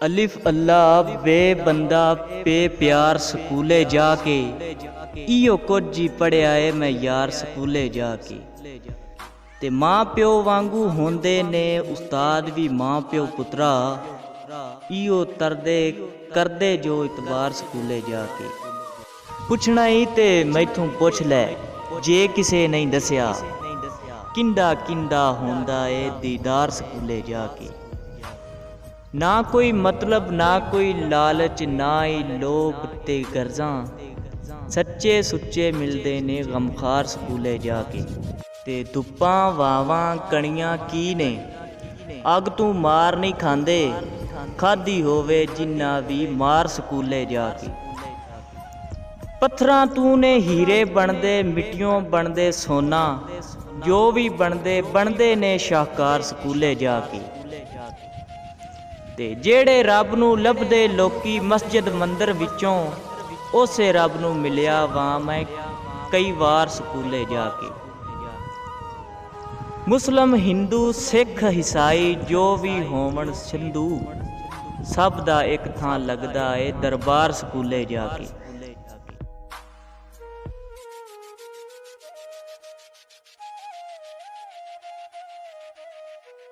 अलिफ अल्लाह बे बंदा पे प्यार स्कूले जाके इो कुछ जी पढ़िया है मैं यार स्कूले जाके। ते माँ प्यो वांगू होंदे ने उस्ताद भी माँ प्यो पुत्रा इो तरदे करदे जो इतबार स्कूले जाके। पुछना ही ते मैथों पुछ लै जे किसे नहीं दसिया किंदा किंदा होंदा है दीदार स्कूले जाके। ना कोई मतलब ना कोई लालच ना ही लोभ ते गर्जां सच्चे सुच्चे मिलदे ने गमखार स्कूले जाके। ते धुप्पां वावां कणियां की ने अग तू मार नहीं खांदे खाधी होवे जिन्ना भी मार स्कूले जाके। पत्थरां तू ने हीरे बनदे मिट्टियों बनदे सोना जो भी बनदे ने शाहकार स्कूले जाके। ते जेड़े रब नूं लभदे लोकी मस्जिद मंदिर विचों उसे रब नूं मिलिया वां मैं कई वार स्कूले जाके। मुस्लिम हिंदू सिख ईसाई जो भी होवण सिंधु सब दा एक थां लगदा है दरबार स्कूले जाके।